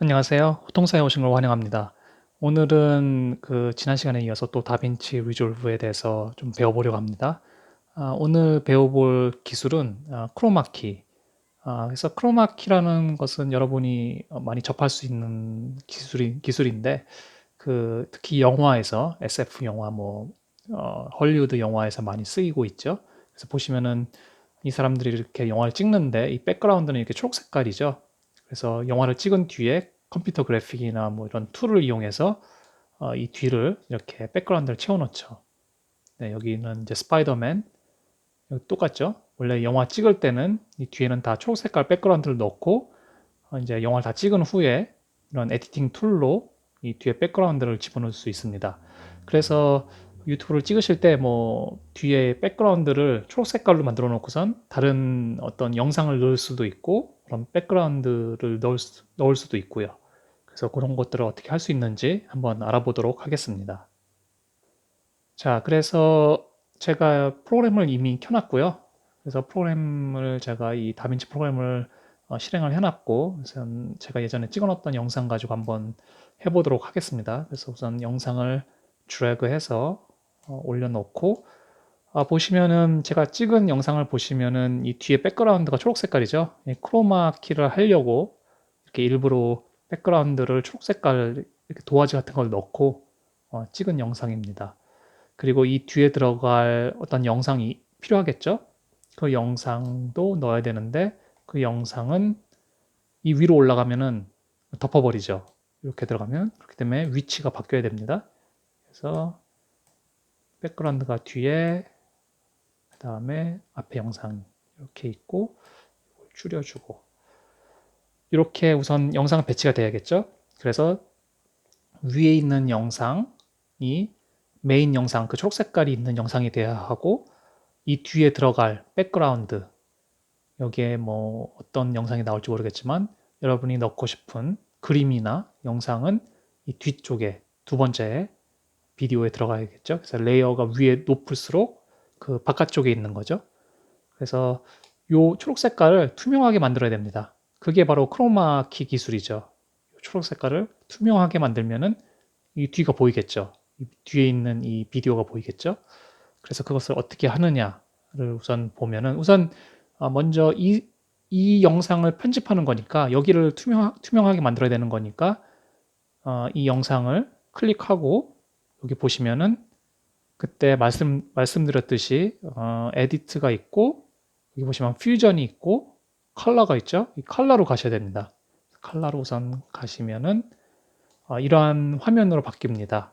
안녕하세요. 호통사에 오신 걸 환영합니다. 오늘은 지난 시간에 이어서 또 다빈치 리졸브에 대해서 좀 배워보려고 합니다. 오늘 배워볼 기술은 크로마키. 그래서 크로마키라는 것은 여러분이 많이 접할 수 있는 기술인데, 특히 영화에서, SF 영화, 헐리우드 영화에서 많이 쓰이고 있죠. 그래서 보시면은 이 사람들이 이렇게 영화를 찍는데 이 백그라운드는 이렇게 초록 색깔이죠. 그래서 영화를 찍은 뒤에 컴퓨터 그래픽이나 뭐 이런 툴을 이용해서 이 뒤를 이렇게 백그라운드를 채워놓죠. 네, 여기는 이제 스파이더맨. 여기 똑같죠? 원래 영화 찍을 때는 이 뒤에는 다 초록 색깔 백그라운드를 넣고 이제 영화를 다 찍은 후에 이런 에디팅 툴로 이 뒤에 백그라운드를 집어넣을 수 있습니다. 그래서 유튜브를 찍으실 때 뭐 뒤에 백그라운드를 초록 색깔로 만들어 놓고선 다른 어떤 영상을 넣을 수도 있고 그런 백그라운드를 넣을 수도 있고요. 그래서 그런 것들을 어떻게 할 수 있는지 한번 알아보도록 하겠습니다. 자, 그래서 제가 프로그램을 이미 켜놨고요. 그래서 프로그램을 제가 이 다빈치 프로그램을 실행을 해놨고, 우선 제가 예전에 찍어놨던 영상 가지고 한번 해보도록 하겠습니다. 그래서 우선 영상을 드래그해서 올려놓고, 보시면은 제가 찍은 영상을 보시면은 이 뒤에 백그라운드가 초록 색깔이죠. 이 크로마 키를 하려고 이렇게 일부러 백그라운드를 초록 색깔 이렇게 도화지 같은 걸 넣고 찍은 영상입니다. 그리고 이 뒤에 들어갈 어떤 영상이 필요하겠죠? 그 영상도 넣어야 되는데 그 영상은 이 위로 올라가면은 덮어버리죠. 이렇게 들어가면 그렇기 때문에 위치가 바뀌어야 됩니다. 그래서 백그라운드가 뒤에 그 다음에 앞에 영상 이렇게 있고 줄여주고 이렇게 우선 영상은 배치가 돼야겠죠? 그래서 위에 있는 영상이 메인 영상, 그 초록 색깔이 있는 영상이 돼야 하고 이 뒤에 들어갈 백그라운드 여기에 뭐 어떤 영상이 나올지 모르겠지만 여러분이 넣고 싶은 그림이나 영상은 이 뒤쪽에 두 번째 비디오에 들어가야겠죠. 그래서 레이어가 위에 높을수록 그 바깥쪽에 있는 거죠. 그래서 요 초록 색깔을 투명하게 만들어야 됩니다. 그게 바로 크로마키 기술이죠. 초록 색깔을 투명하게 만들면은 이 뒤가 보이겠죠. 이 뒤에 있는 이 비디오가 보이겠죠. 그래서 그것을 어떻게 하느냐를 우선 보면은 우선 먼저 이 영상을 편집하는 거니까 여기를 투명하게 만들어야 되는 거니까 이 영상을 클릭하고 여기 보시면은 그때 말씀드렸듯이 에디트가 있고 여기 보시면 퓨전이 있고 컬러가 있죠. 이 컬러로 가셔야 됩니다. 컬러로 우선 가시면은 이러한 화면으로 바뀝니다.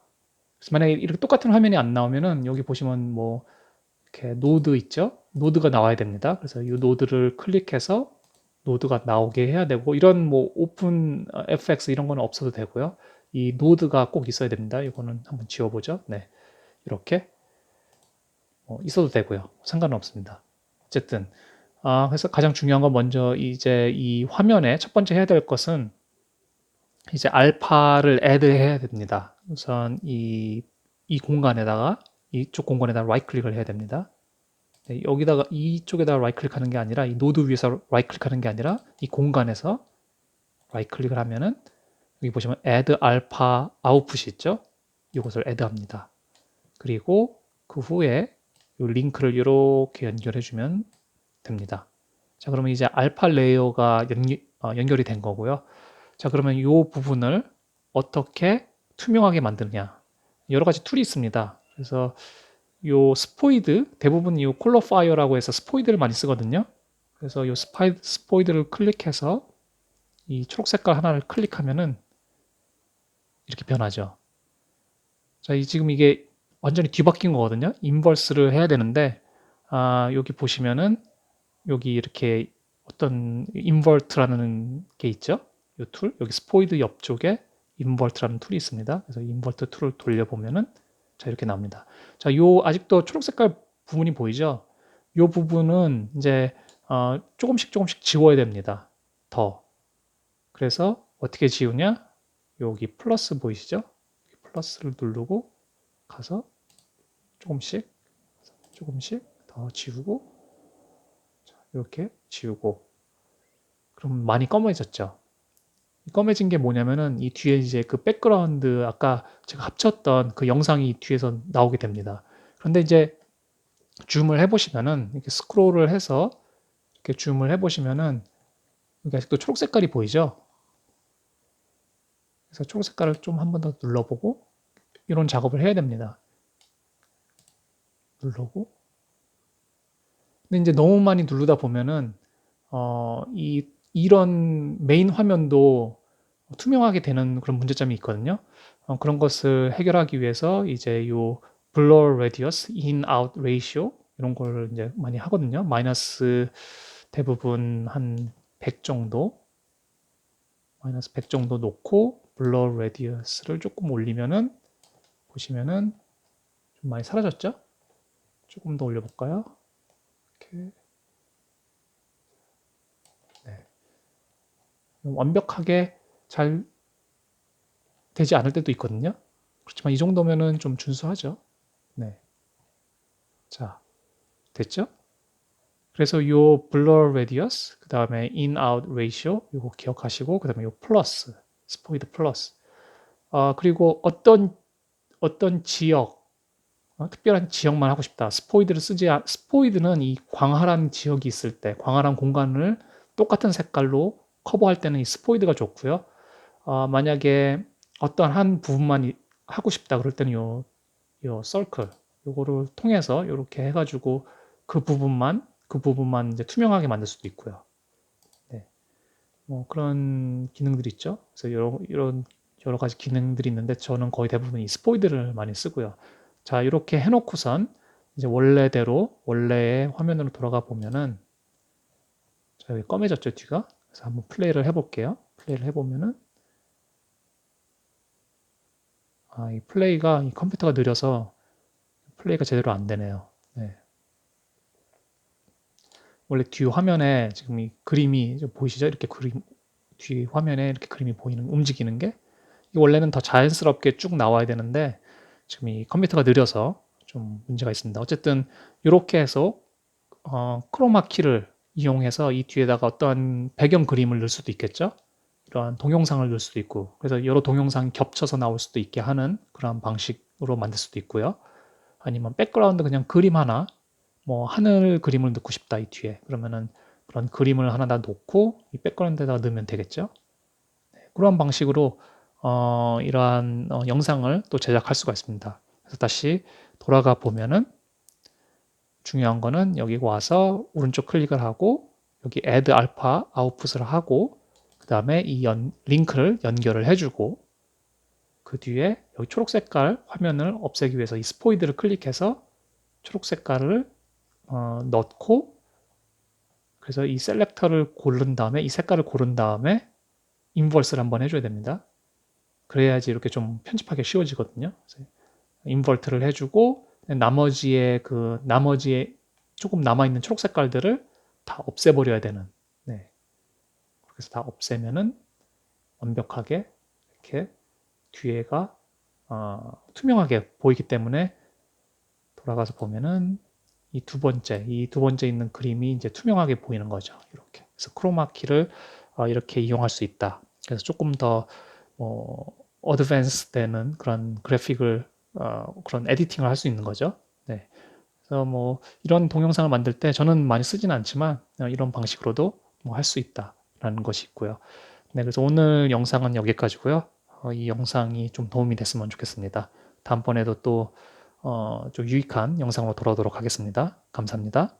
그래서 만약에 이렇게 똑같은 화면이 안 나오면은 여기 보시면 뭐 이렇게 노드 있죠? 노드가 나와야 됩니다. 그래서 이 노드를 클릭해서 노드가 나오게 해야 되고 이런 뭐 오픈 FX 이런 거는 없어도 되고요. 이 노드가 꼭 있어야 됩니다. 이거는 한번 지워보죠. 네, 이렇게 있어도 되고요. 상관은 없습니다. 어쨌든 그래서 가장 중요한 건 먼저 이제 이 화면에 첫 번째 해야 될 것은 이제 알파를 애드해야 됩니다. 우선 이 공간에다가 이쪽 공간에다가 라이트 클릭을 해야 됩니다. 네, 여기다가 이쪽에다가 라이트 클릭하는 게 아니라 이 노드 위에서 라이트 클릭하는 게 아니라 이 공간에서 라이트 클릭을 하면은 여기 보시면 add alpha output이 있죠. 이것을 add합니다. 그리고 그 후에 이 링크를 이렇게 연결해 주면 됩니다. 자, 그러면 이제 알파 레이어가 연결이 된 거고요. 자, 그러면 이 부분을 어떻게 투명하게 만드느냐. 여러 가지 툴이 있습니다. 그래서 요 스포이드, 대부분 이 콜러파이어라고 해서 스포이드를 많이 쓰거든요. 그래서 요 스포이드를 클릭해서 이 초록 색깔 하나를 클릭하면은 이렇게 변하죠. 자, 지금 이게 완전히 뒤바뀐 거거든요. 인버스를 해야 되는데, 여기 보시면은 여기 이렇게 어떤 인버트라는 게 있죠. 이 툴, 여기 스포이드 옆쪽에 인버트라는 툴이 있습니다. 그래서 인버트 툴을 돌려보면은 자, 이렇게 나옵니다. 자, 요 아직도 초록 색깔 부분이 보이죠? 요 부분은 이제 조금씩 지워야 됩니다. 더. 그래서 어떻게 지우냐? 여기 플러스 보이시죠? 플러스를 누르고 가서 조금씩 더 지우고 이렇게 지우고 그럼 많이 검어졌죠. 이 검해진 게 뭐냐면은 이 뒤에 이제 그 백그라운드 아까 제가 합쳤던 그 영상이 뒤에서 나오게 됩니다. 그런데 이제 줌을 해 보시면은 이렇게 스크롤을 해서 이렇게 줌을 해 보시면은 여기 아직도 초록 색깔이 보이죠? 그래서 초록 색깔을 좀 한 번 더 눌러보고 이런 작업을 해야 됩니다. 누르고. 근데 이제 너무 많이 누르다 보면은 이런 메인 화면도 투명하게 되는 그런 문제점이 있거든요. 그런 것을 해결하기 위해서 이제 요 blur radius, in out ratio 이런 걸 이제 많이 하거든요. 마이너스 대부분 한 100 정도, 마이너스 100 정도 놓고 blur radius를 조금 올리면은 보시면은 좀 많이 사라졌죠? 조금 더 올려볼까요? 이렇게. 네. 완벽하게 잘 되지 않을 때도 있거든요. 그렇지만 이 정도면은 좀 준수하죠. 네. 자, 됐죠? 그래서 요 blur radius, 그 다음에 in out ratio 요거 기억하시고, 그 다음에 요 플러스, 스포이드 플러스. 그리고 어떤 지역, 특별한 지역만 하고 싶다. 스포이드는 이 광활한 지역이 있을 때, 광활한 공간을 똑같은 색깔로 커버할 때는 이 스포이드가 좋고요. 만약에 어떤 한 부분만 하고 싶다 그럴 때는 요 서클 요거를 통해서 이렇게 해가지고 그 부분만 이제 투명하게 만들 수도 있고요. 네. 뭐 그런 기능들이 있죠. 그래서 이런 여러 가지 기능들이 있는데 저는 거의 대부분 이 스포이드를 많이 쓰고요. 자, 이렇게 해놓고선 이제 원래의 화면으로 돌아가 보면은 자, 여기 검해졌죠, 뒤가. 그래서 한번 플레이를 해볼게요. 플레이를 해보면은 이 플레이가 이 컴퓨터가 느려서 플레이가 제대로 안 되네요. 네. 원래 뒤 화면에 지금 이 그림이 보이시죠? 이렇게 뒤 화면에 이렇게 그림이 움직이는 게 원래는 더 자연스럽게 쭉 나와야 되는데 지금 이 컴퓨터가 느려서 좀 문제가 있습니다. 어쨌든 이렇게 해서 크로마키를 이용해서 이 뒤에다가 어떤 배경 그림을 넣을 수도 있겠죠. 이러한 동영상을 넣을 수도 있고, 그래서 여러 동영상이 겹쳐서 나올 수도 있게 하는 그런 방식으로 만들 수도 있고요. 아니면 백그라운드 그냥 그림 하나, 뭐 하늘 그림을 넣고 싶다 이 뒤에, 그러면은 그런 그림을 하나 다 놓고 이 백그라운드에다가 넣으면 되겠죠. 그런 방식으로 이러한 영상을 또 제작할 수가 있습니다. 그래서 다시 돌아가 보면은 중요한 거는 여기 와서 오른쪽 클릭을 하고 여기 add alpha output을 하고 그 다음에 이 링크를 연결을 해주고 그 뒤에 여기 초록 색깔 화면을 없애기 위해서 이 스포이드를 클릭해서 초록 색깔을 넣고 그래서 이 셀렉터를 고른 다음에 이 색깔을 고른 다음에 인버스를 한번 해줘야 됩니다. 그래야지 이렇게 좀 편집하기 쉬워지거든요. 인버트를 해주고 나머지에 조금 남아있는 초록 색깔들을 다 없애버려야 되는. 네. 그래서 다 없애면은 완벽하게 이렇게 뒤에가 투명하게 보이기 때문에 돌아가서 보면은 이 두 번째 있는 그림이 이제 투명하게 보이는 거죠. 이렇게. 그래서 크로마키를 이렇게 이용할 수 있다. 그래서 조금 더 어드밴스 되는 그런 그래픽을 그런 에디팅을 할 수 있는 거죠. 네. 그래서 뭐 이런 동영상을 만들 때 저는 많이 쓰지는 않지만 이런 방식으로도 뭐 할 수 있다라는 것이 있고요. 네, 그래서 오늘 영상은 여기까지고요. 이 영상이 좀 도움이 됐으면 좋겠습니다. 다음번에도 또 좀 유익한 영상으로 돌아오도록 하겠습니다. 감사합니다.